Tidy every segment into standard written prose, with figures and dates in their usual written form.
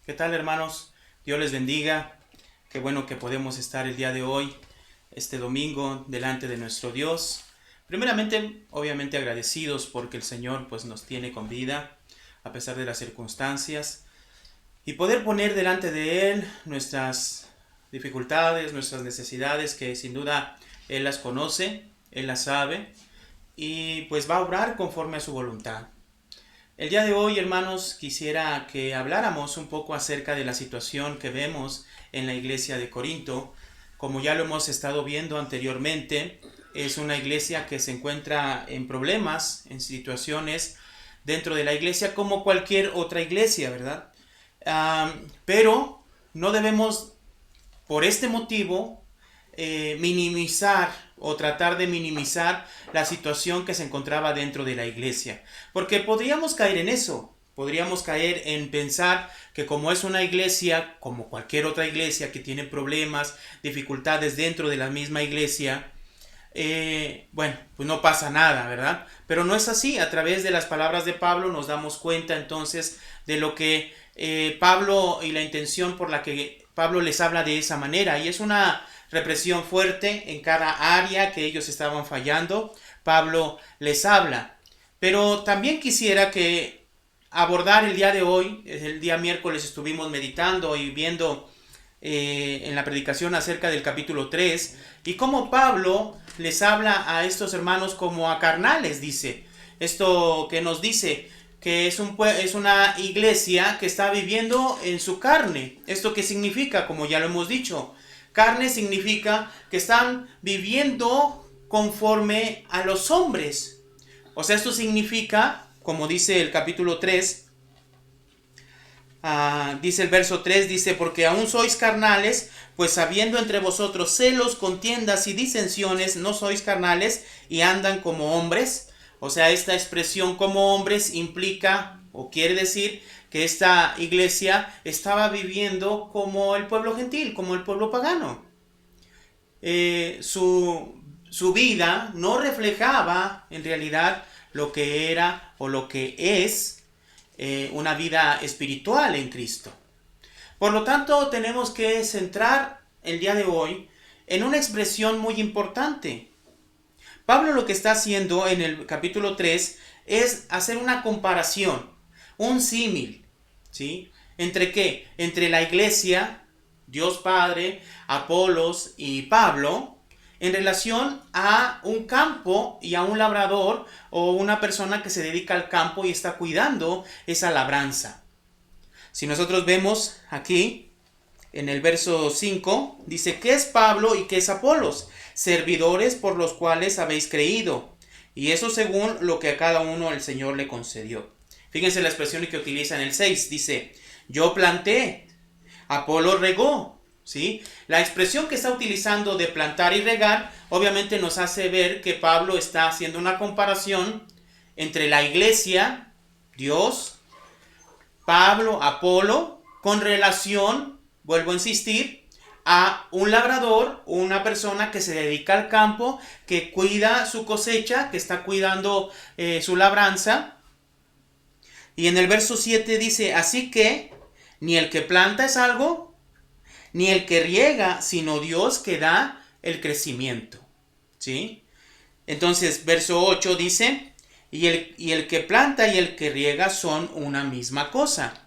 ¿Qué tal, hermanos? Dios les bendiga. Qué bueno que podemos estar el día de hoy, este domingo, delante de nuestro Dios. Primeramente, obviamente agradecidos porque el Señor pues nos tiene con vida a pesar de las circunstancias y poder poner delante de Él nuestras dificultades, nuestras necesidades, que sin duda Él las conoce, Él las sabe y pues va a obrar conforme a su voluntad. El día de hoy, hermanos, quisiera que habláramos un poco acerca de la situación que vemos en la iglesia de Corinto. Como ya lo hemos estado viendo anteriormente, es una iglesia que se encuentra en problemas, en situaciones dentro de la iglesia como cualquier otra iglesia, ¿verdad? Pero no debemos, por este motivo, minimizar o tratar de minimizar la situación que se encontraba dentro de la iglesia. Porque podríamos caer en eso. Podríamos caer en pensar que como es una iglesia, como cualquier otra iglesia que tiene problemas, dificultades dentro de la misma iglesia, bueno, pues no pasa nada, ¿verdad? Pero no es así. A través de las palabras de Pablo nos damos cuenta entonces de lo que Pablo y la intención por la que Pablo les habla de esa manera. Y es una represión fuerte en cada área que ellos estaban fallando. Pablo les habla. Pero también quisiera que abordar el día de hoy, el día miércoles estuvimos meditando y viendo en la predicación acerca del capítulo 3 y cómo Pablo les habla a estos hermanos como a carnales, dice. Esto que nos dice que es una iglesia que está viviendo en su carne. ¿Esto qué significa? Como ya lo hemos dicho, carne significa que están viviendo conforme a los hombres. O sea, esto significa, como dice el capítulo 3, dice el verso 3, dice, porque aún sois carnales, pues habiendo entre vosotros celos, contiendas y disensiones, no sois carnales y andan como hombres. O sea, esta expresión como hombres implica o quiere decir que esta iglesia estaba viviendo como el pueblo gentil, como el pueblo pagano. Su vida no reflejaba en realidad lo que era o lo que es una vida espiritual en Cristo. Por lo tanto, tenemos que centrar el día de hoy en una expresión muy importante. Pablo lo que está haciendo en el capítulo 3 es hacer una comparación, un símil, ¿sí? ¿Entre qué? Entre la iglesia, Dios Padre, Apolos y Pablo, en relación a un campo y a un labrador o una persona que se dedica al campo y está cuidando esa labranza. Si nosotros vemos aquí, en el verso 5, dice, ¿qué es Pablo y qué es Apolos? Servidores por los cuales habéis creído, y eso según lo que a cada uno el Señor le concedió. Fíjense la expresión que utiliza en el 6, dice, yo planté, Apolo regó, ¿sí? La expresión que está utilizando de plantar y regar, obviamente nos hace ver que Pablo está haciendo una comparación entre la iglesia, Dios, Pablo, Apolo, con relación, vuelvo a insistir, a un labrador, una persona que se dedica al campo, que cuida su cosecha, que está cuidando su labranza. Y en el verso 7 dice, así que ni el que planta es algo, ni el que riega, sino Dios que da el crecimiento. ¿Sí? Entonces, verso 8 dice, y el que planta y el que riega son una misma cosa,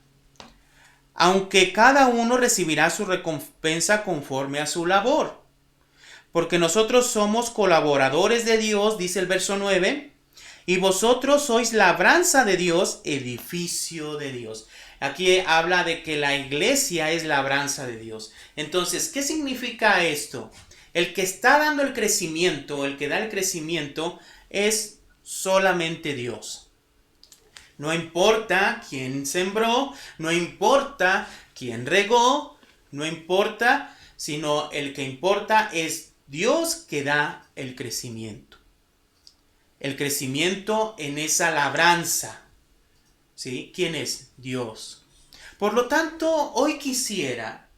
aunque cada uno recibirá su recompensa conforme a su labor. Porque nosotros somos colaboradores de Dios, dice el verso 9, y vosotros sois labranza de Dios, edificio de Dios. Aquí habla de que la iglesia es labranza de Dios. Entonces, ¿qué significa esto? El que está dando el crecimiento, el que da el crecimiento, es solamente Dios. No importa quién sembró, no importa quién regó, no importa, sino el que importa es Dios que da el crecimiento. El crecimiento en esa labranza. ¿Sí? ¿Quién es? Dios. Por lo tanto, hoy quisiera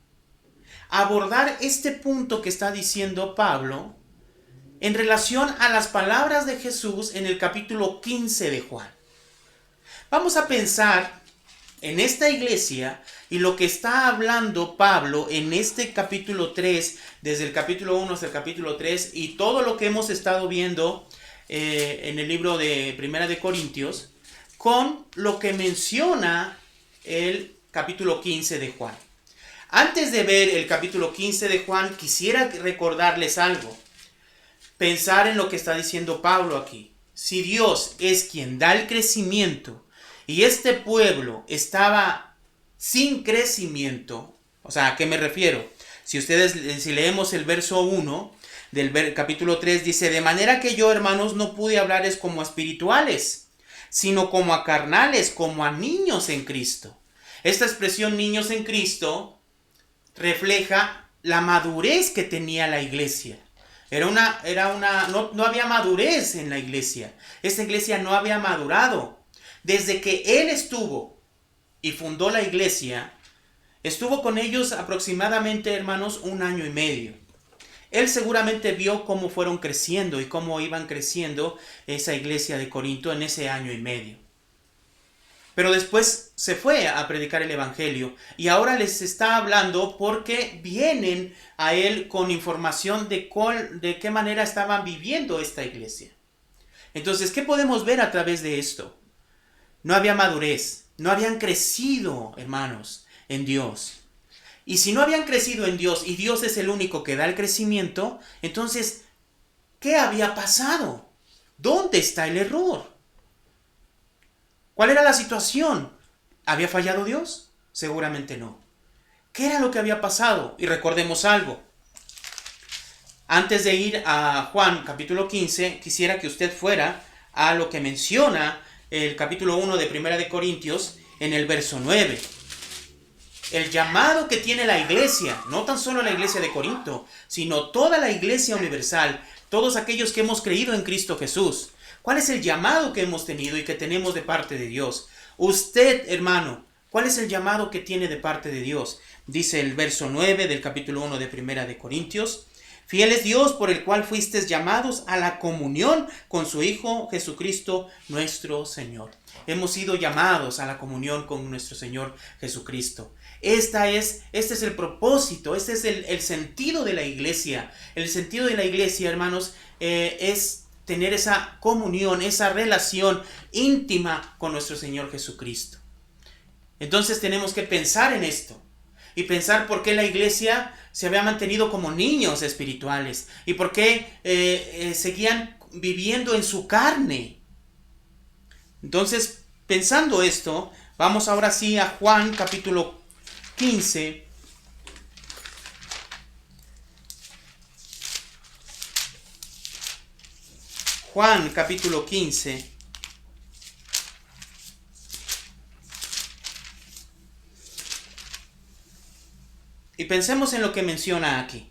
abordar este punto que está diciendo Pablo en relación a las palabras de Jesús en el capítulo 15 de Juan. Vamos a pensar en esta iglesia Y lo que está hablando Pablo en este capítulo 3, desde el capítulo 1 hasta el capítulo 3, y todo lo que hemos estado viendo en el libro de Primera de Corintios, con lo que menciona el capítulo 15 de Juan. Antes de ver el capítulo 15 de Juan, quisiera recordarles algo. Pensar en lo que está diciendo Pablo aquí. Si Dios es quien da el crecimiento y este pueblo estaba sin crecimiento, o sea, ¿a qué me refiero? Si leemos el verso 1 del capítulo 3, dice: de manera que yo, hermanos, no pude hablarles como a espirituales, sino como a carnales, como a niños en Cristo. Esta expresión niños en Cristo refleja la madurez que tenía la iglesia. No había madurez en la iglesia. Esta iglesia no había madurado. Desde que él estuvo y fundó la iglesia, estuvo con ellos aproximadamente, hermanos, 1 año y medio. Él seguramente vio cómo fueron creciendo y cómo iban creciendo esa iglesia de Corinto en ese año y medio. Pero después se fue a predicar el evangelio y ahora les está hablando porque vienen a él con información de qué manera estaban viviendo esta iglesia. Entonces, ¿qué podemos ver a través de esto? No había madurez, no habían crecido, hermanos, en Dios. Y si no habían crecido en Dios y Dios es el único que da el crecimiento, entonces, ¿qué había pasado? ¿Dónde está el error? ¿Cuál era la situación? ¿Había fallado Dios? Seguramente no. ¿Qué era lo que había pasado? Y recordemos algo. Antes de ir a Juan capítulo 15, quisiera que usted fuera a lo que menciona el capítulo 1 de Primera de Corintios en el verso 9. El llamado que tiene la iglesia, no tan solo la iglesia de Corinto, sino toda la iglesia universal, todos aquellos que hemos creído en Cristo Jesús. ¿Cuál es el llamado que hemos tenido y que tenemos de parte de Dios? Usted, hermano, ¿cuál es el llamado que tiene de parte de Dios? Dice el verso 9 del capítulo 1 de Primera de Corintios: fiel es Dios por el cual fuisteis llamados a la comunión con su Hijo Jesucristo nuestro Señor. Hemos sido llamados a la comunión con nuestro Señor Jesucristo. Este es el propósito, este es el sentido de la iglesia. El sentido de la iglesia, hermanos, es tener esa comunión, esa relación íntima con nuestro Señor Jesucristo. Entonces tenemos que pensar en esto y pensar por qué la iglesia se había mantenido como niños espirituales y por qué seguían viviendo en su carne. Entonces, pensando esto, vamos ahora sí a Juan capítulo 15. Juan capítulo 15. Y pensemos en lo que menciona aquí.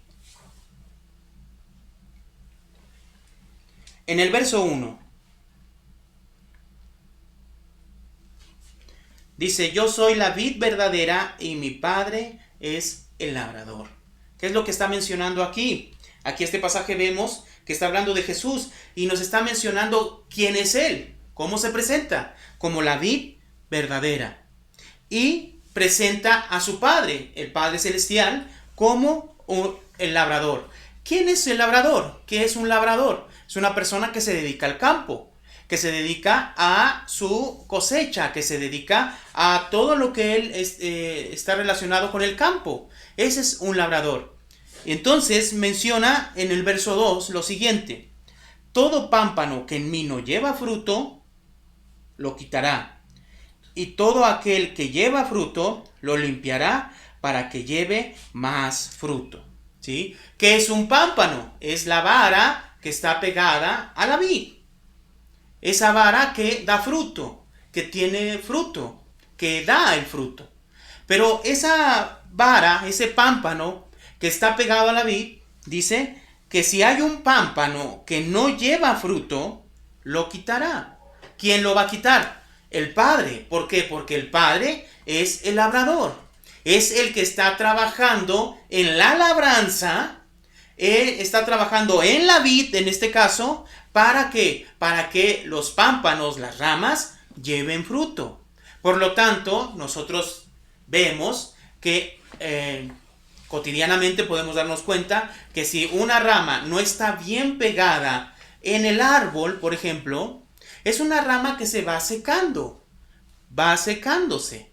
En el verso 1. Dice: yo soy la vid verdadera y mi Padre es el labrador. ¿Qué es lo que está mencionando aquí? Aquí este pasaje vemos que está hablando de Jesús y nos está mencionando quién es Él, cómo se presenta, como la vid verdadera. Y presenta a su Padre, el Padre Celestial, como el labrador. ¿Quién es el labrador? ¿Qué es un labrador? Es una persona que se dedica al campo, que se dedica a su cosecha, que se dedica a todo lo que él está relacionado con el campo. Ese es un labrador. Entonces menciona en el verso 2 lo siguiente: todo pámpano que en mí no lleva fruto, lo quitará, y todo aquel que lleva fruto, lo limpiará para que lleve más fruto. ¿Sí? ¿Qué es un pámpano? Es la vara que está pegada a la vid. Esa vara que da fruto, que tiene fruto, que da el fruto. Pero esa vara, ese pámpano que está pegado a la vid, dice que si hay un pámpano que no lleva fruto, lo quitará. ¿Quién lo va a quitar? El Padre. ¿Por qué? Porque el Padre es el labrador. Es el que está trabajando en la labranza. Está trabajando en la vid, en este caso. ¿Para qué? Para que los pámpanos, las ramas, lleven fruto. Por lo tanto, nosotros vemos que cotidianamente podemos darnos cuenta que si una rama no está bien pegada en el árbol, por ejemplo, es una rama que se va secando, va secándose,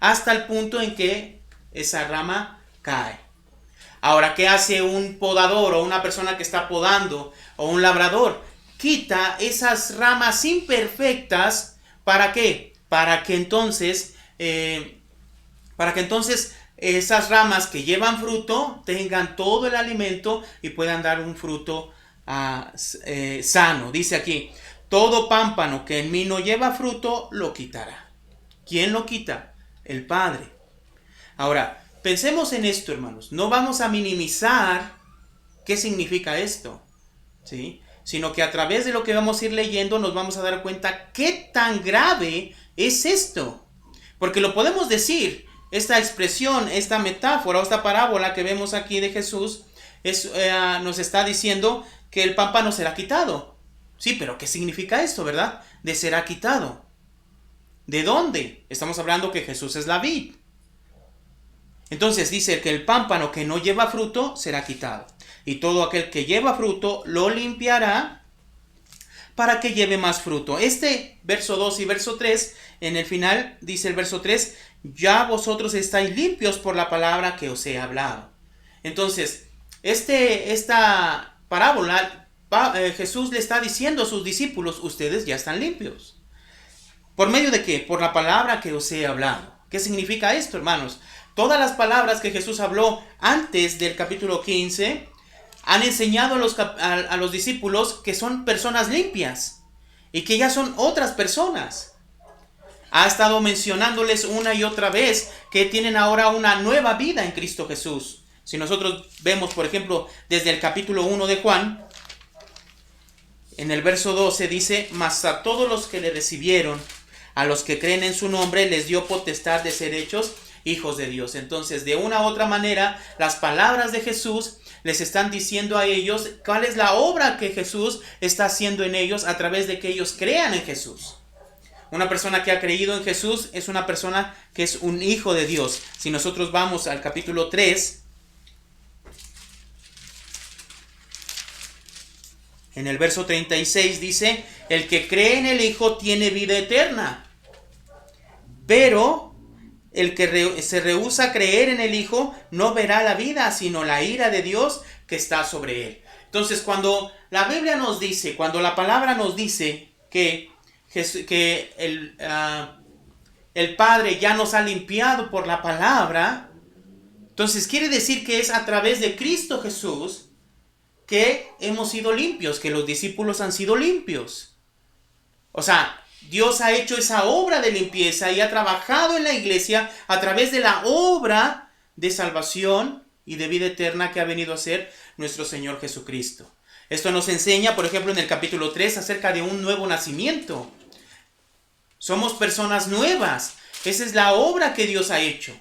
hasta el punto en que esa rama cae. Ahora, ¿qué hace un podador o una persona que está podando o un labrador? Quita esas ramas imperfectas. ¿Para qué? Para que entonces esas ramas que llevan fruto tengan todo el alimento y puedan dar un fruto sano. Dice aquí, todo pámpano que en mí no lleva fruto, lo quitará. ¿Quién lo quita? El Padre. Ahora, pensemos en esto, hermanos. No vamos a minimizar qué significa esto, ¿sí? Sino que a través de lo que vamos a ir leyendo nos vamos a dar cuenta qué tan grave es esto. Porque lo podemos decir, esta expresión, esta metáfora o esta parábola que vemos aquí de Jesús nos está diciendo que el pámpano será quitado. Sí, pero ¿qué significa esto, verdad? De será quitado. ¿De dónde? Estamos hablando que Jesús es la vid. Entonces dice que el pámpano que no lleva fruto será quitado. Y todo aquel que lleva fruto lo limpiará para que lleve más fruto. Este verso 2 y verso 3, en el final dice el verso 3, ya vosotros estáis limpios por la palabra que os he hablado. Entonces, esta parábola, Jesús le está diciendo a sus discípulos, ustedes ya están limpios. ¿Por medio de qué? Por la palabra que os he hablado. ¿Qué significa esto, hermanos? Todas las palabras que Jesús habló antes del capítulo 15 han enseñado a los discípulos que son personas limpias y que ya son otras personas. Ha estado mencionándoles una y otra vez que tienen ahora una nueva vida en Cristo Jesús. Si nosotros vemos, por ejemplo, desde el capítulo 1 de Juan, en el verso 12 dice, mas a todos los que le recibieron, a los que creen en su nombre, les dio potestad de ser hechos hijos de Dios. Entonces, de una u otra manera, las palabras de Jesús les están diciendo a ellos cuál es la obra que Jesús está haciendo en ellos a través de que ellos crean en Jesús. Una persona que ha creído en Jesús es una persona que es un hijo de Dios. Si nosotros vamos al capítulo 3, en el verso 36 dice, el que cree en el Hijo tiene vida eterna, pero el que se rehúsa a creer en el Hijo no verá la vida, sino la ira de Dios que está sobre él. Entonces, cuando la Biblia nos dice, cuando la palabra nos dice que el Padre ya nos ha limpiado por la palabra, entonces quiere decir que es a través de Cristo Jesús que hemos sido limpios, que los discípulos han sido limpios. O sea, Dios ha hecho esa obra de limpieza y ha trabajado en la iglesia a través de la obra de salvación y de vida eterna que ha venido a hacer nuestro Señor Jesucristo. Esto nos enseña, por ejemplo, en el capítulo 3 acerca de un nuevo nacimiento. Somos personas nuevas. Esa es la obra que Dios ha hecho.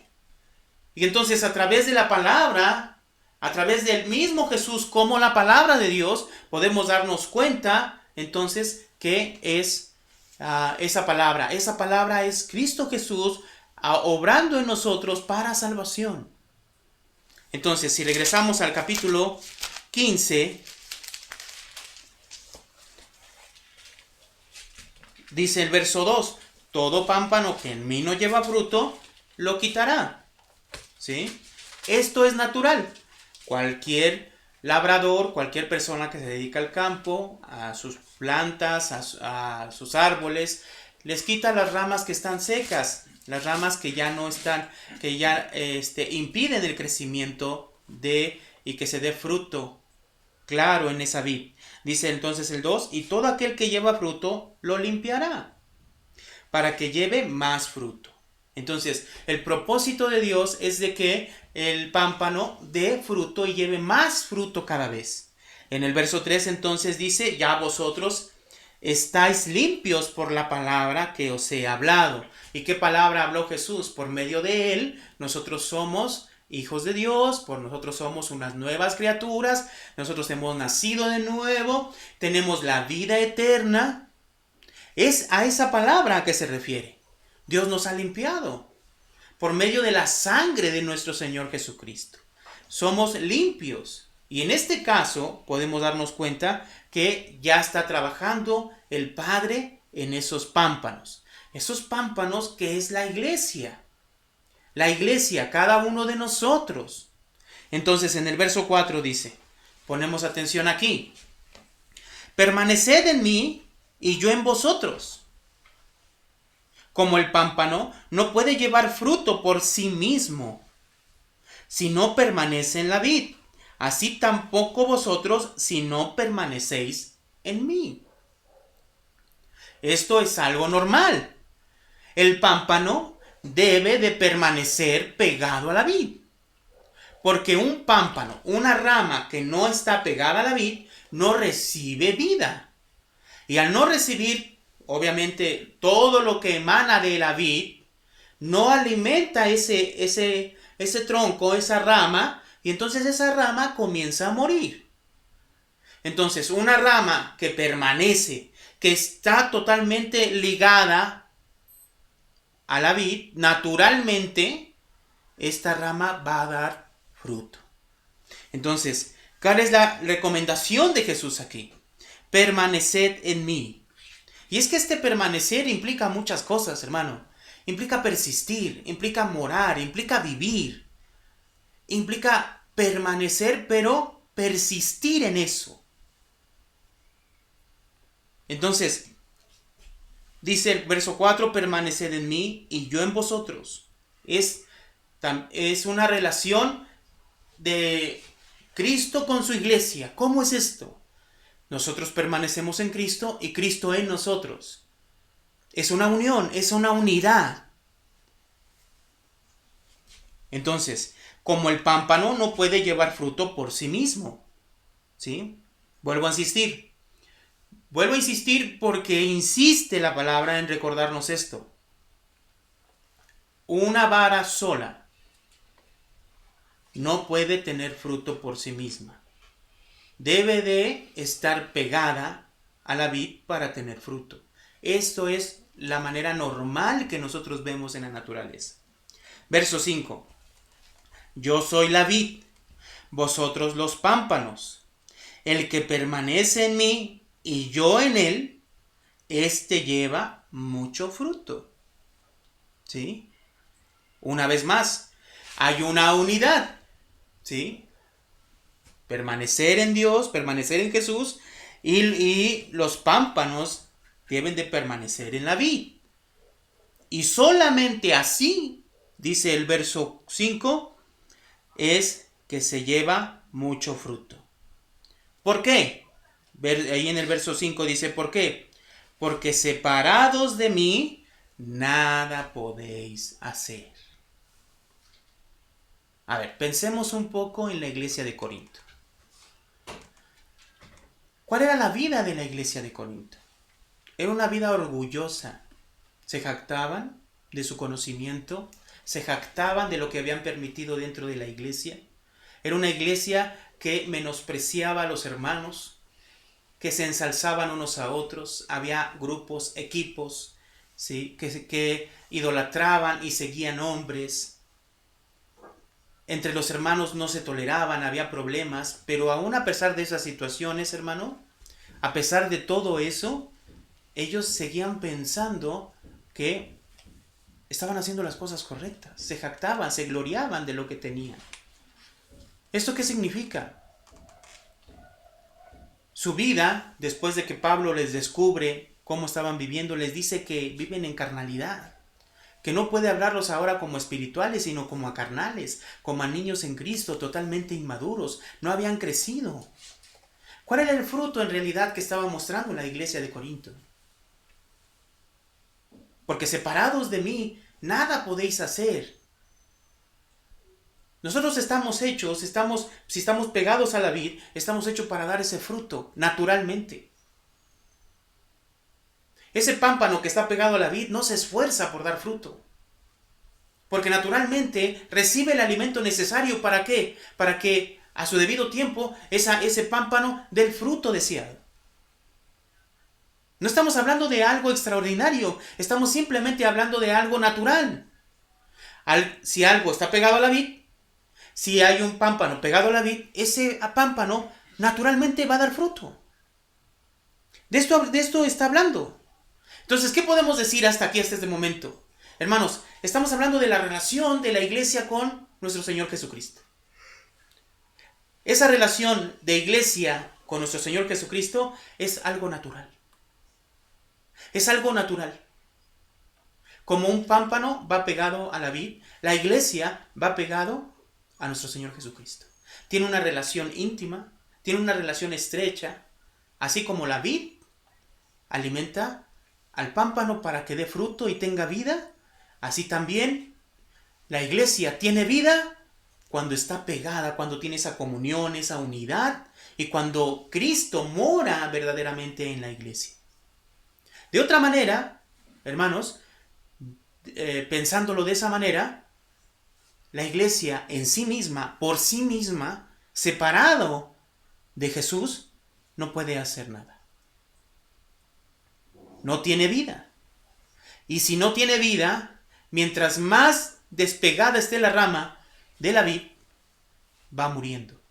Y entonces a través de la palabra, a través del mismo Jesús como la palabra de Dios, podemos darnos cuenta entonces que es esa palabra. Esa palabra es Cristo Jesús obrando en nosotros para salvación. Entonces, si regresamos al capítulo 15, dice el verso 2, todo pámpano que en mí no lleva fruto, lo quitará. ¿Sí? Esto es natural. Cualquier labrador, cualquier persona que se dedica al campo, a sus plantas, a sus árboles, les quita las ramas que están secas, las ramas que ya no están, que ya impiden el crecimiento y que se dé fruto claro en esa vid. Dice entonces el 2, y todo aquel que lleva fruto lo limpiará, para que lleve más fruto. Entonces, el propósito de Dios es de que el pámpano dé fruto y lleve más fruto cada vez. En el verso 3 entonces dice, ya vosotros estáis limpios por la palabra que os he hablado. ¿Y qué palabra habló Jesús? Por medio de él, nosotros somos hijos de Dios, por nosotros somos unas nuevas criaturas, nosotros hemos nacido de nuevo, tenemos la vida eterna. Es a esa palabra a que se refiere. Dios nos ha limpiado. por medio de la sangre de nuestro Señor Jesucristo. Somos limpios. Y en este caso podemos darnos cuenta que ya está trabajando el Padre en esos pámpanos. Esos pámpanos que es la iglesia. La iglesia, cada uno de nosotros. Entonces en el verso 4 dice, ponemos atención aquí. Permaneced en mí y yo en vosotros. Como el pámpano no puede llevar fruto por sí mismo, si no permanece en la vid, así tampoco vosotros si no permanecéis en mí. Esto es algo normal. El pámpano debe de permanecer pegado a la vid. Porque un pámpano, una rama que no está pegada a la vid, no recibe vida. Y al no recibir, obviamente, todo lo que emana de la vid, no alimenta ese tronco, esa rama, y entonces esa rama comienza a morir. Entonces, una rama que permanece, que está totalmente ligada a la vid, naturalmente, esta rama va a dar fruto. Entonces, ¿cuál es la recomendación de Jesús aquí? Permaneced en mí. Y es que este permanecer implica muchas cosas, hermano. Implica persistir, implica morar, implica vivir. Implica permanecer, pero persistir en eso. Entonces, dice el verso 4, permaneced en mí y yo en vosotros. Es una relación de Cristo con su iglesia. ¿Cómo es esto? Nosotros permanecemos en Cristo y Cristo en nosotros. Es una unión, es una unidad. Entonces, como el pámpano no puede llevar fruto por sí mismo. ¿Sí? Vuelvo a insistir. Vuelvo a insistir porque insiste la palabra en recordarnos esto. Una vara sola no puede tener fruto por sí misma. Debe de estar pegada a la vid para tener fruto. Esto es la manera normal que nosotros vemos en la naturaleza. Verso 5. Yo soy la vid, vosotros los pámpanos. El que permanece en mí y yo en él, éste lleva mucho fruto. ¿Sí? Una vez más, hay una unidad. ¿Sí? Permanecer en Dios, permanecer en Jesús, y los pámpanos deben de permanecer en la vid. Y solamente así, dice el verso 5, es que se lleva mucho fruto. ¿Por qué? Ahí en el verso 5 dice, ¿por qué? Porque separados de mí, nada podéis hacer. A ver, pensemos un poco en la iglesia de Corinto. ¿Cuál era la vida de la iglesia de Corinto? Era una vida orgullosa. Se jactaban de su conocimiento, se jactaban de lo que habían permitido dentro de la iglesia. Era una iglesia que menospreciaba a los hermanos, que se ensalzaban unos a otros. Había grupos, equipos, ¿sí? que idolatraban y seguían hombres. Entre los hermanos no se toleraban, había problemas, pero aún a pesar de esas situaciones, hermano, a pesar de todo eso, ellos seguían pensando que estaban haciendo las cosas correctas, se jactaban, se gloriaban de lo que tenían. ¿Esto qué significa? Su vida, después de que Pablo les descubre cómo estaban viviendo, les dice que viven en carnalidad, que no puede hablarlos ahora como espirituales, sino como a carnales, como a niños en Cristo, totalmente inmaduros, no habían crecido. ¿Cuál era el fruto en realidad que estaba mostrando la iglesia de Corinto? Porque separados de mí, nada podéis hacer. Nosotros estamos hechos, si estamos pegados a la vid, estamos hechos para dar ese fruto, naturalmente. Ese pámpano que está pegado a la vid no se esfuerza por dar fruto. Porque naturalmente recibe el alimento necesario. ¿Para qué? Para que a su debido tiempo ese pámpano dé el fruto deseado. No estamos hablando de algo extraordinario, estamos simplemente hablando de algo natural. Si algo está pegado a la vid, si hay un pámpano pegado a la vid, ese pámpano naturalmente va a dar fruto. De esto está hablando. Entonces, ¿qué podemos decir hasta aquí, hasta este momento? Hermanos, estamos hablando de la relación de la iglesia con nuestro Señor Jesucristo. Esa relación de iglesia con nuestro Señor Jesucristo es algo natural. Es algo natural. Como un pámpano va pegado a la vid, la iglesia va pegado a nuestro Señor Jesucristo. Tiene una relación íntima, tiene una relación estrecha, así como la vid alimenta al pámpano para que dé fruto y tenga vida, así también la iglesia tiene vida cuando está pegada, cuando tiene esa comunión, esa unidad, y cuando Cristo mora verdaderamente en la iglesia. De otra manera, hermanos, pensándolo de esa manera, la iglesia en sí misma, por sí misma, separado de Jesús, no puede hacer nada. No tiene vida. Y si no tiene vida, mientras más despegada esté la rama de la vid, va muriendo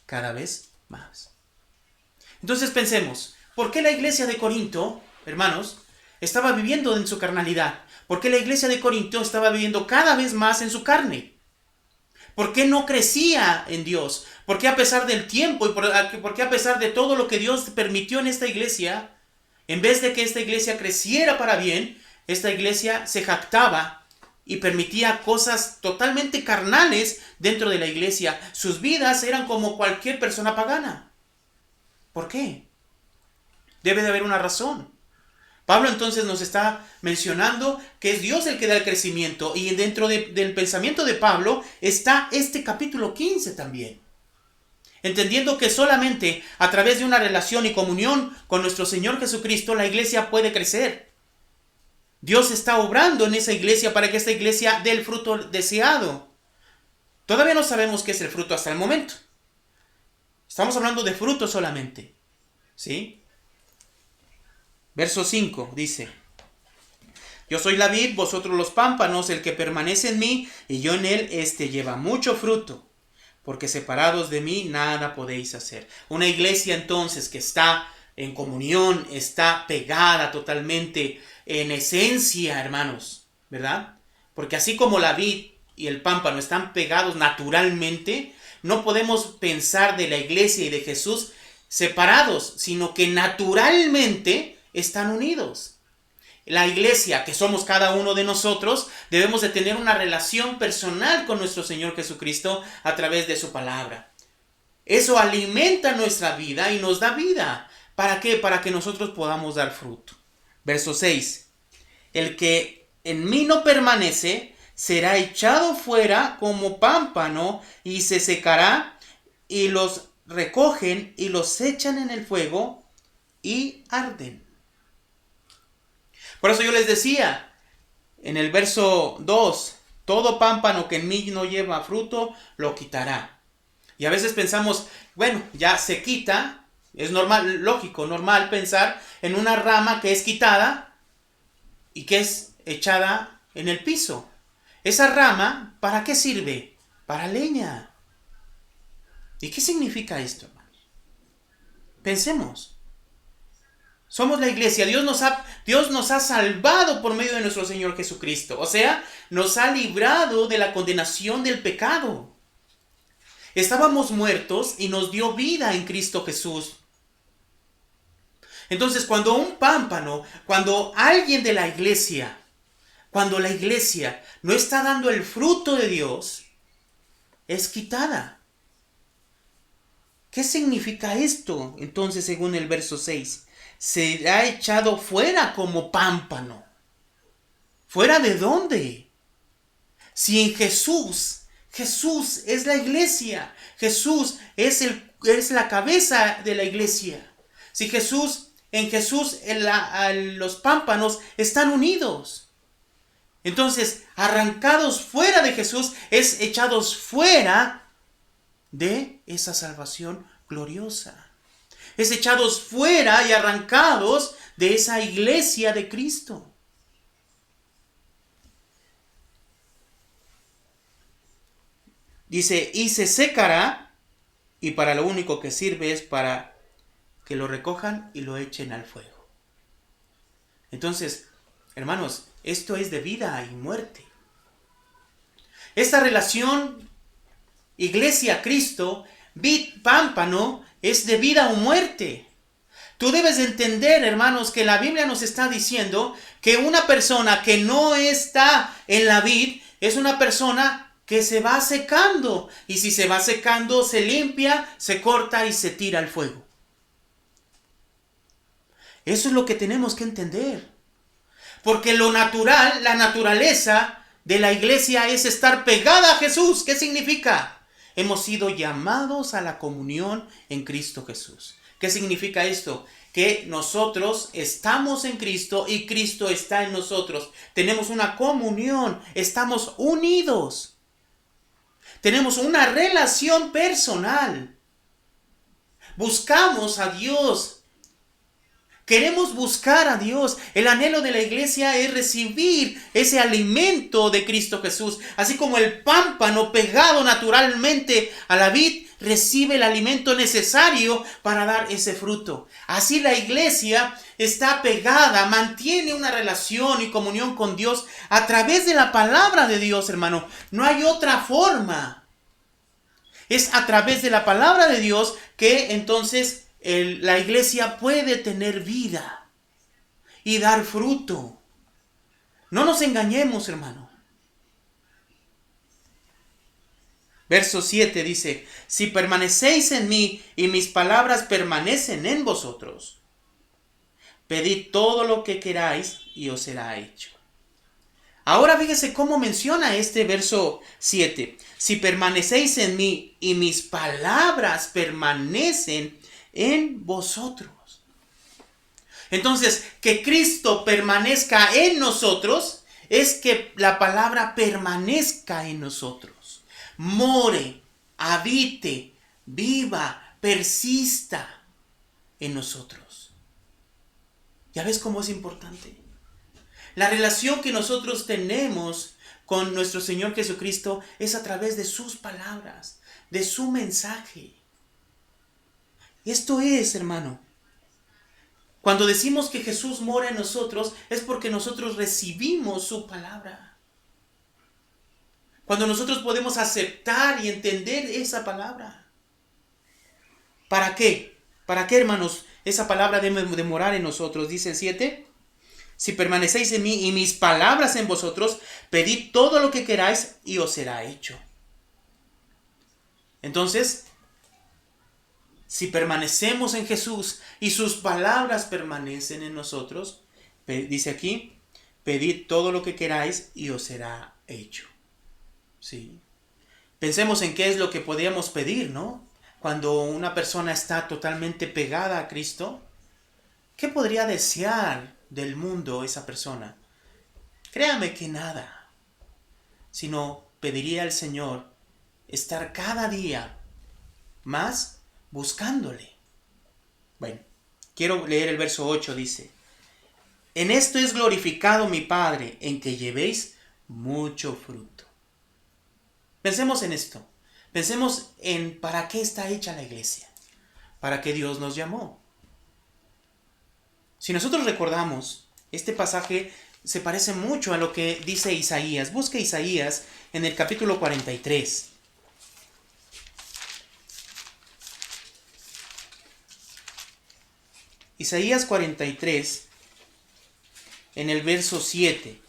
cada vez más. Entonces pensemos, ¿por qué la iglesia de Corinto, hermanos, estaba viviendo en su carnalidad? ¿Por qué la iglesia de Corinto estaba viviendo cada vez más en su carne? ¿Por qué no crecía en Dios? ¿Por qué a pesar del tiempo y por qué a pesar de todo lo que Dios permitió en esta iglesia, en vez de que esta iglesia creciera para bien, esta iglesia se jactaba y permitía cosas totalmente carnales dentro de la iglesia? Sus vidas eran como cualquier persona pagana. ¿Por qué? Debe de haber una razón. Pablo entonces nos está mencionando que es Dios el que da el crecimiento, y dentro del pensamiento de Pablo está este capítulo 15 también. Entendiendo que solamente a través de una relación y comunión con nuestro Señor Jesucristo la iglesia puede crecer. Dios está obrando en esa iglesia para que esta iglesia dé el fruto deseado. Todavía no sabemos qué es el fruto hasta el momento. Estamos hablando de fruto solamente. ¿Sí? Verso 5 dice: Yo soy la vid, vosotros los pámpanos, el que permanece en mí y yo en él, este lleva mucho fruto, porque separados de mí nada podéis hacer. Una iglesia entonces que está en comunión, está pegada totalmente en esencia, hermanos, ¿verdad? Porque así como la vid y el pámpano están pegados naturalmente, no podemos pensar de la iglesia y de Jesús separados, sino que naturalmente están unidos. La iglesia, que somos cada uno de nosotros, debemos de tener una relación personal con nuestro Señor Jesucristo a través de su palabra. Eso alimenta nuestra vida y nos da vida. ¿Para qué? Para que nosotros podamos dar fruto. Verso 6. El que en mí no permanece será echado fuera como pámpano y se secará, y los recogen y los echan en el fuego y arden. Por eso yo les decía en el verso 2, todo pámpano que en mí no lleva fruto, lo quitará. Y a veces pensamos, bueno, ya se quita, es normal, lógico, normal pensar en una rama que es quitada y que es echada en el piso. Esa rama, ¿para qué sirve? Para leña. ¿Y qué significa esto, hermanos? Pensemos. Somos la iglesia. Dios nos ha salvado por medio de nuestro Señor Jesucristo. O sea, nos ha librado de la condenación del pecado. Estábamos muertos y nos dio vida en Cristo Jesús. Entonces, cuando un pámpano, cuando alguien de la iglesia, cuando la iglesia no está dando el fruto de Dios, es quitada. ¿Qué significa esto? Entonces, según el verso 6. Será echado fuera como pámpano. ¿Fuera de dónde? Si en Jesús es la iglesia. Jesús es la cabeza de la iglesia. Si en Jesús los pámpanos están unidos. Entonces, arrancados fuera de Jesús, es echados fuera de esa salvación gloriosa. Es echados fuera y arrancados de esa iglesia de Cristo. Dice, y se secará, y para lo único que sirve es para que lo recojan y lo echen al fuego. Entonces, hermanos, esto es de vida y muerte. Esta relación iglesia-Cristo, vid-pámpano, es de vida o muerte. Tú debes entender, hermanos, que la Biblia nos está diciendo que una persona que no está en la vid es una persona que se va secando. Y si se va secando, se limpia, se corta y se tira al fuego. Eso es lo que tenemos que entender. Porque lo natural, la naturaleza de la iglesia es estar pegada a Jesús. ¿Qué significa? Hemos sido llamados a la comunión en Cristo Jesús. ¿Qué significa esto? Que nosotros estamos en Cristo y Cristo está en nosotros. Tenemos una comunión, estamos unidos. Tenemos una relación personal. Buscamos a Dios. Queremos buscar a Dios. El anhelo de la iglesia es recibir ese alimento de Cristo Jesús. Así como el pámpano pegado naturalmente a la vid recibe el alimento necesario para dar ese fruto. Así la iglesia está pegada, mantiene una relación y comunión con Dios a través de la palabra de Dios, hermano. No hay otra forma. Es a través de la palabra de Dios que entonces la iglesia puede tener vida y dar fruto. No nos engañemos, hermano. Verso 7 dice, si permanecéis en mí y mis palabras permanecen en vosotros, pedid todo lo que queráis y os será hecho. Ahora fíjese cómo menciona este verso 7. Si permanecéis en mí y mis palabras permanecen en vosotros. Entonces, que Cristo permanezca en nosotros es que la palabra permanezca en nosotros. More, habite, viva, persista en nosotros. ¿Ya ves cómo es importante? La relación que nosotros tenemos con nuestro Señor Jesucristo es a través de sus palabras, de su mensaje. Esto es, hermano, cuando decimos que Jesús mora en nosotros, es porque nosotros recibimos su palabra. Cuando nosotros podemos aceptar y entender esa palabra. ¿Para qué? ¿Para qué, hermanos? Esa palabra debe de morar en nosotros. Dice el 7. Si permanecéis en mí y mis palabras en vosotros, pedid todo lo que queráis y os será hecho. Entonces, si permanecemos en Jesús y sus palabras permanecen en nosotros, dice aquí, pedid todo lo que queráis y os será hecho. ¿Sí? Pensemos en qué es lo que podríamos pedir, ¿no? Cuando una persona está totalmente pegada a Cristo, ¿qué podría desear del mundo esa persona? Créame que nada, sino pediría al Señor estar cada día más buscándole. Bueno, quiero leer el verso 8, dice, en esto es glorificado mi Padre, en que llevéis mucho fruto. Pensemos en esto. Pensemos en para qué está hecha la iglesia. Para qué Dios nos llamó. Si nosotros recordamos, este pasaje se parece mucho a lo que dice Isaías. Busca Isaías en el capítulo 43. Isaías 43, en el verso 7.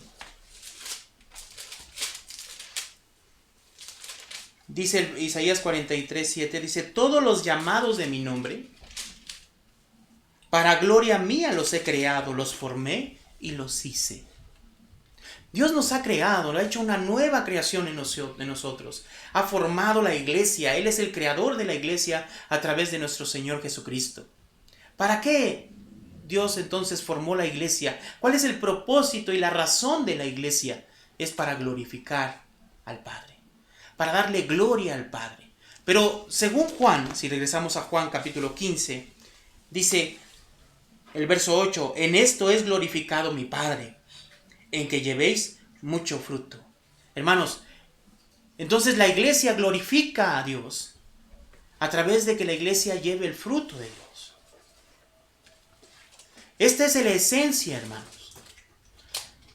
Dice Isaías 43, 7, dice, todos los llamados de mi nombre, para gloria mía los he creado, los formé y los hice. Dios nos ha creado, ha hecho una nueva creación en nosotros. Ha formado la iglesia, Él es el creador de la iglesia a través de nuestro Señor Jesucristo. ¿Para qué Dios entonces formó la iglesia? ¿Cuál es el propósito y la razón de la iglesia? Es para glorificar al Padre. Para darle gloria al Padre. Pero según Juan, si regresamos a Juan capítulo 15, dice el verso 8, en esto es glorificado mi Padre, en que llevéis mucho fruto. Hermanos, Entonces la iglesia glorifica a Dios a través de que la iglesia lleve el fruto de Dios. Esta es la esencia, hermanos.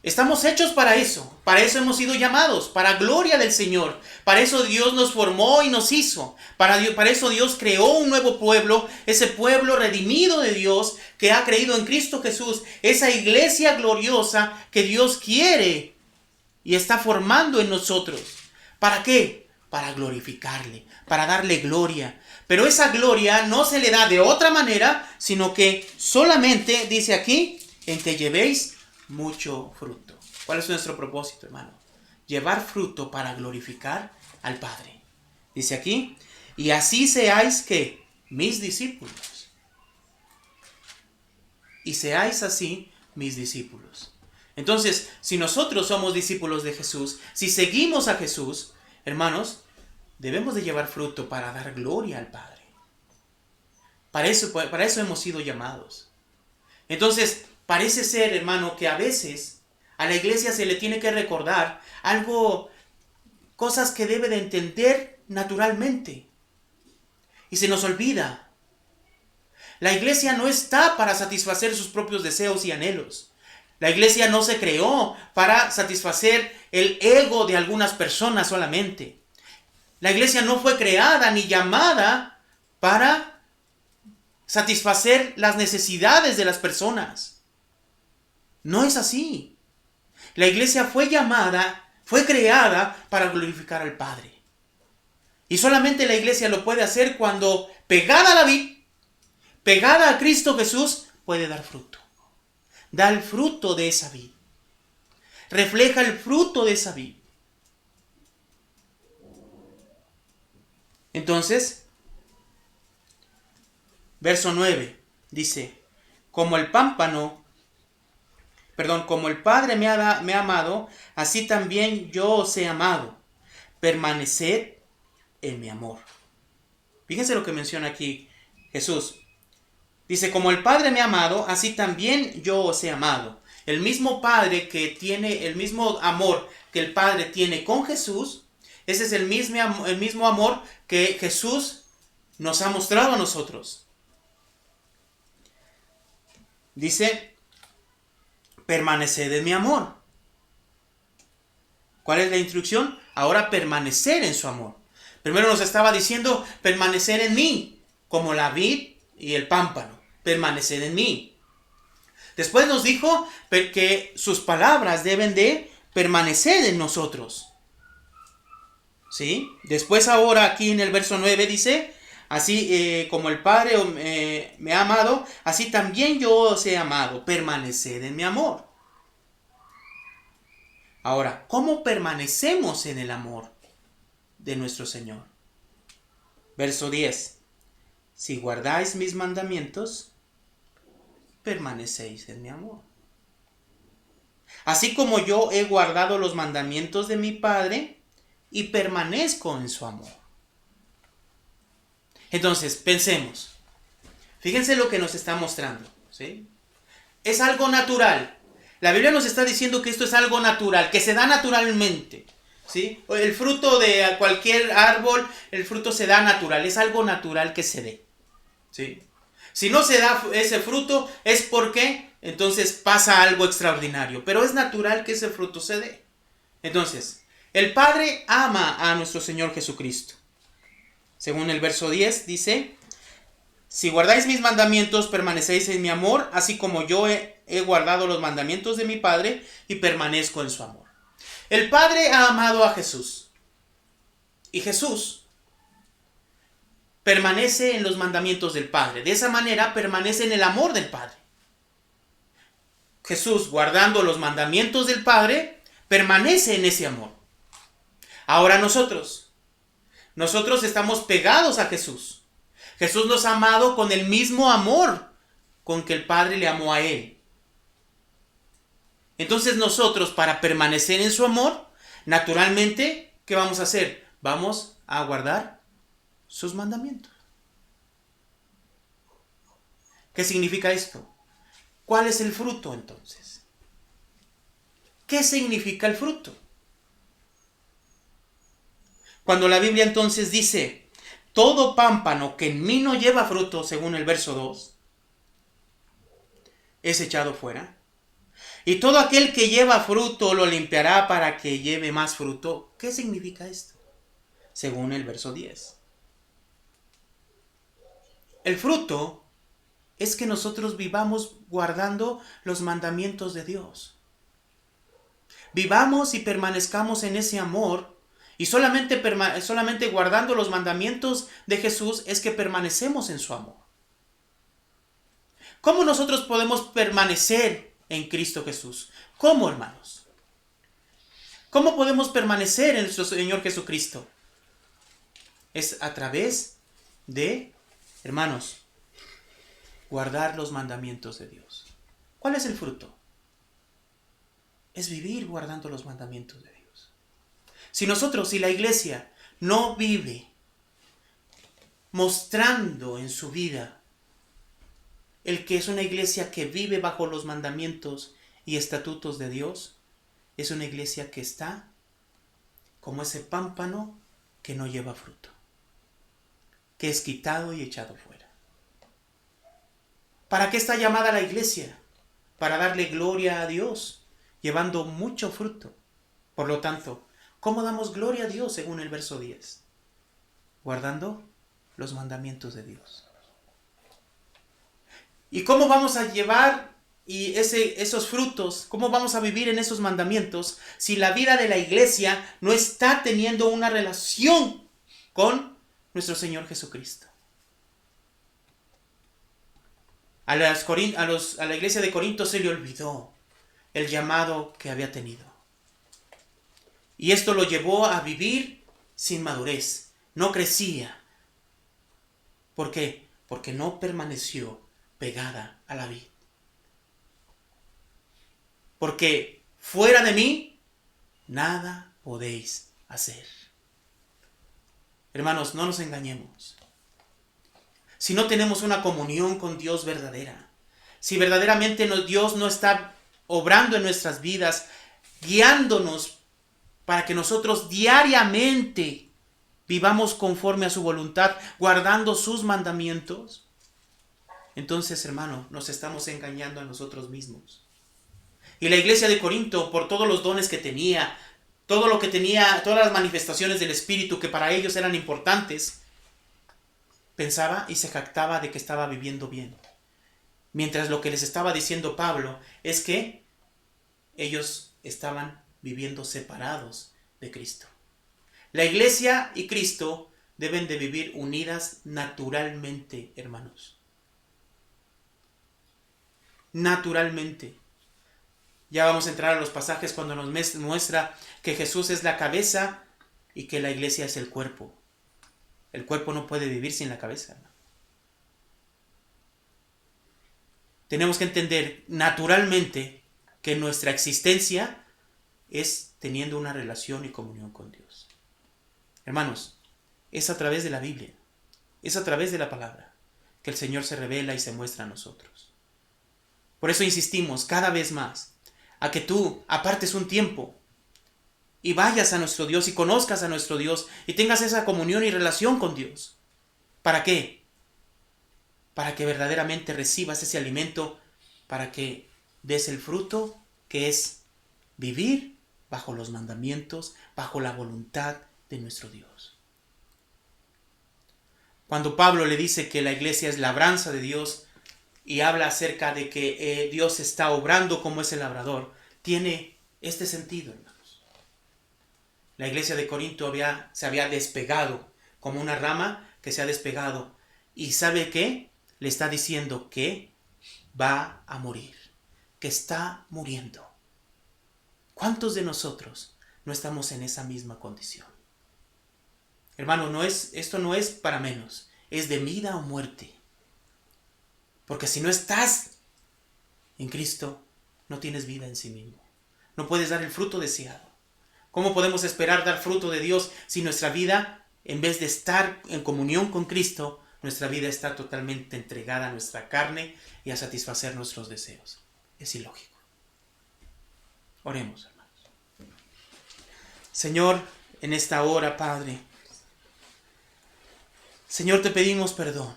Estamos hechos para eso hemos sido llamados, para gloria del Señor. Para eso Dios nos formó y nos hizo. Para eso Dios creó un nuevo pueblo, ese pueblo redimido de Dios que ha creído en Cristo Jesús. Esa iglesia gloriosa que Dios quiere y está formando en nosotros. ¿Para qué? Para glorificarle, para darle gloria. Pero esa gloria no se le da de otra manera, sino que solamente, dice aquí, en que llevéis mucho fruto. ¿Cuál es nuestro propósito, hermano? Llevar fruto para glorificar al Padre. Dice aquí, y así seáis que mis discípulos. Y seáis así mis discípulos. Entonces, si nosotros somos discípulos de Jesús, si seguimos a Jesús, hermanos, debemos de llevar fruto para dar gloria al Padre. Para eso hemos sido llamados. Entonces, parece ser, hermano, que a veces a la iglesia se le tiene que recordar cosas que debe de entender naturalmente. Y se nos olvida. La iglesia no está para satisfacer sus propios deseos y anhelos. La iglesia no se creó para satisfacer el ego de algunas personas solamente. La iglesia no fue creada ni llamada para satisfacer las necesidades de las personas. No es así. La iglesia fue creada para glorificar al Padre. Y solamente la iglesia lo puede hacer cuando, pegada a la vid, pegada a Cristo Jesús, puede dar fruto. Da el fruto de esa vid. Refleja el fruto de esa vid. Entonces, verso 9 dice, como el Padre me ha amado, así también yo os he amado. Permaneced en mi amor. Fíjense lo que menciona aquí Jesús. Dice, como el Padre me ha amado, así también yo os he amado. El mismo Padre que tiene, el mismo amor que el Padre tiene con Jesús, ese es el mismo amor que Jesús nos ha mostrado a nosotros. Dice, permaneced en mi amor. ¿Cuál es la instrucción? Ahora permanecer en su amor. Primero nos estaba diciendo permanecer en mí, como la vid y el pámpano. Permanecer en mí. Después nos dijo que sus palabras deben de permanecer en nosotros. ¿Sí? Después ahora aquí en el verso 9 dice, así como el Padre me ha amado, así también yo os he amado. Permaneced en mi amor. Ahora, ¿cómo permanecemos en el amor de nuestro Señor? Verso 10. Si guardáis mis mandamientos, permanecéis en mi amor. Así como yo he guardado los mandamientos de mi Padre y permanezco en su amor. Entonces, pensemos. Fíjense lo que nos está mostrando, ¿sí? Es algo natural. La Biblia nos está diciendo que esto es algo natural, que se da naturalmente, ¿sí? El fruto de cualquier árbol, el fruto se da natural, es algo natural que se dé, ¿sí? Si no se da ese fruto es porque entonces pasa algo extraordinario, pero es natural que ese fruto se dé. Entonces, el Padre ama a nuestro Señor Jesucristo. Según el verso 10 dice, si guardáis mis mandamientos, permanecéis en mi amor, así como yo he guardado los mandamientos de mi Padre y permanezco en su amor. El Padre ha amado a Jesús. Y Jesús permanece en los mandamientos del Padre. De esa manera permanece en el amor del Padre. Jesús, guardando los mandamientos del Padre, permanece en ese amor. Ahora nosotros estamos pegados a Jesús. Jesús nos ha amado con el mismo amor con que el Padre le amó a Él. Entonces nosotros, para permanecer en su amor, naturalmente, ¿qué vamos a hacer? Vamos a guardar sus mandamientos. ¿Qué significa esto? ¿Cuál es el fruto entonces? ¿Qué significa el fruto? Cuando la Biblia entonces dice, todo pámpano que en mí no lleva fruto, según el verso 2, es echado fuera. Y todo aquel que lleva fruto lo limpiará para que lleve más fruto. ¿Qué significa esto? Según el verso 10. El fruto es que nosotros vivamos guardando los mandamientos de Dios. Vivamos y permanezcamos en ese amor. Y solamente guardando los mandamientos de Jesús es que permanecemos en su amor. ¿Cómo nosotros podemos permanecer en Cristo Jesús? ¿Cómo, hermanos? ¿Cómo podemos permanecer en nuestro Señor Jesucristo? Es a través de, hermanos, guardar los mandamientos de Dios. ¿Cuál es el fruto? Es vivir guardando los mandamientos de Dios. Si la iglesia no vive mostrando en su vida el que es una iglesia que vive bajo los mandamientos y estatutos de Dios, es una iglesia que está como ese pámpano que no lleva fruto, que es quitado y echado fuera. ¿Para qué está llamada la iglesia? Para darle gloria a Dios, llevando mucho fruto. Por lo tanto, ¿cómo damos gloria a Dios según el verso 10? Guardando los mandamientos de Dios. ¿Y cómo vamos a llevar esos frutos? ¿Cómo vamos a vivir en esos mandamientos si la vida de la iglesia no está teniendo una relación con nuestro Señor Jesucristo? A la iglesia de Corinto se le olvidó el llamado que había tenido. Y esto lo llevó a vivir sin madurez. No crecía. ¿Por qué? Porque no permaneció pegada a la vid. Porque fuera de mí, nada podéis hacer. Hermanos, no nos engañemos. Si no tenemos una comunión con Dios verdadera, si verdaderamente Dios no está obrando en nuestras vidas, guiándonos para que nosotros diariamente vivamos conforme a su voluntad, guardando sus mandamientos, entonces, hermano, nos estamos engañando a nosotros mismos. Y la iglesia de Corinto, por todos los dones que tenía, todo lo que tenía, todas las manifestaciones del Espíritu que para ellos eran importantes, pensaba y se jactaba de que estaba viviendo bien. Mientras lo que les estaba diciendo Pablo es que ellos estaban viviendo separados de Cristo. La iglesia y Cristo deben de vivir unidas naturalmente, hermanos. Naturalmente. Ya vamos a entrar a los pasajes cuando nos muestra que Jesús es la cabeza y que la iglesia es el cuerpo. El cuerpo no puede vivir sin la cabeza. Tenemos que entender naturalmente que nuestra existencia es teniendo una relación y comunión con Dios. Hermanos, es a través de la Biblia, es a través de la palabra que el Señor se revela y se muestra a nosotros. Por eso insistimos cada vez más a que tú apartes un tiempo y vayas a nuestro Dios y conozcas a nuestro Dios y tengas esa comunión y relación con Dios. ¿Para qué? Para que verdaderamente recibas ese alimento, para que des el fruto que es vivir bajo los mandamientos, bajo la voluntad de nuestro Dios. Cuando Pablo le dice que la iglesia es labranza de Dios y habla acerca de que Dios está obrando como es el labrador, tiene este sentido, hermanos. La iglesia de Corinto se había despegado como una rama que se ha despegado. ¿Y sabe qué? Le está diciendo que va a morir, que está muriendo. ¿Cuántos de nosotros no estamos en esa misma condición? Hermano, esto no es para menos, es de vida o muerte. Porque si no estás en Cristo, no tienes vida en sí mismo. No puedes dar el fruto deseado. ¿Cómo podemos esperar dar fruto de Dios si nuestra vida, en vez de estar en comunión con Cristo, nuestra vida está totalmente entregada a nuestra carne y a satisfacer nuestros deseos? Es ilógico. Oremos, hermanos. Señor, en esta hora, Padre, Señor, te pedimos perdón.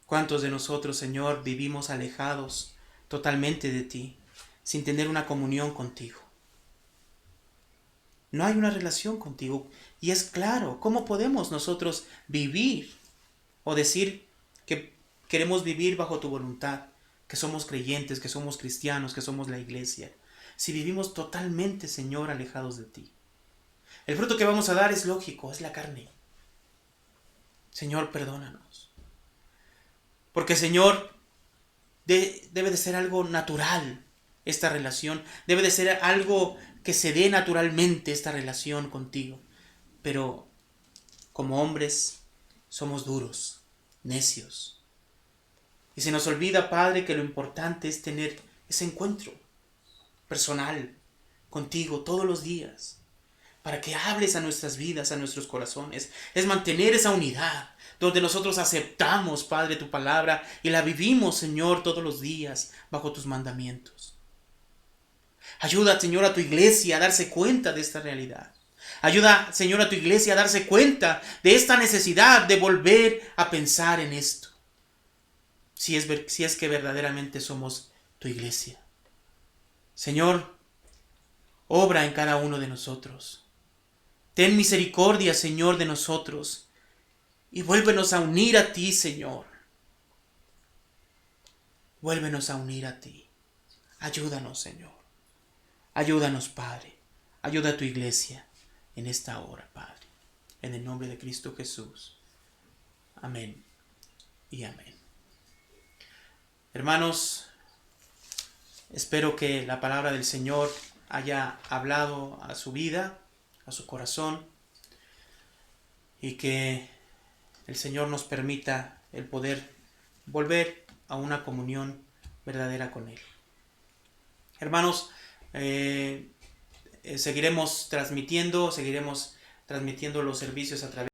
¿Cuántos de nosotros, Señor, vivimos alejados totalmente de ti, sin tener una comunión contigo? No hay una relación contigo. Y es claro, ¿cómo podemos nosotros vivir o decir que queremos vivir bajo tu voluntad, que somos creyentes, que somos cristianos, que somos la iglesia, si vivimos totalmente, Señor, alejados de ti? El fruto que vamos a dar es lógico, es la carne. Señor, perdónanos. Porque, Señor, debe de ser algo natural esta relación. Debe de ser algo que se dé naturalmente esta relación contigo. Pero como hombres somos duros, necios. Y se nos olvida, Padre, que lo importante es tener ese encuentro personal contigo todos los días, para que hables a nuestras vidas, a nuestros corazones. Es mantener esa unidad, donde nosotros aceptamos, Padre, tu palabra y la vivimos, Señor, todos los días bajo tus mandamientos. Ayuda, Señor, a tu iglesia a darse cuenta de esta realidad. Ayuda, Señor, a tu iglesia a darse cuenta de esta necesidad de volver a pensar en esto. Si es que verdaderamente somos tu iglesia. Señor, obra en cada uno de nosotros. Ten misericordia, Señor, de nosotros. Y vuélvenos a unir a ti, Señor. Vuélvenos a unir a ti. Ayúdanos, Señor. Ayúdanos, Padre. Ayuda a tu iglesia en esta hora, Padre. En el nombre de Cristo Jesús. Amén y amén. Hermanos, espero que la palabra del Señor haya hablado a su vida, a su corazón, y que el Señor nos permita el poder volver a una comunión verdadera con Él. Hermanos, seguiremos transmitiendo los servicios a través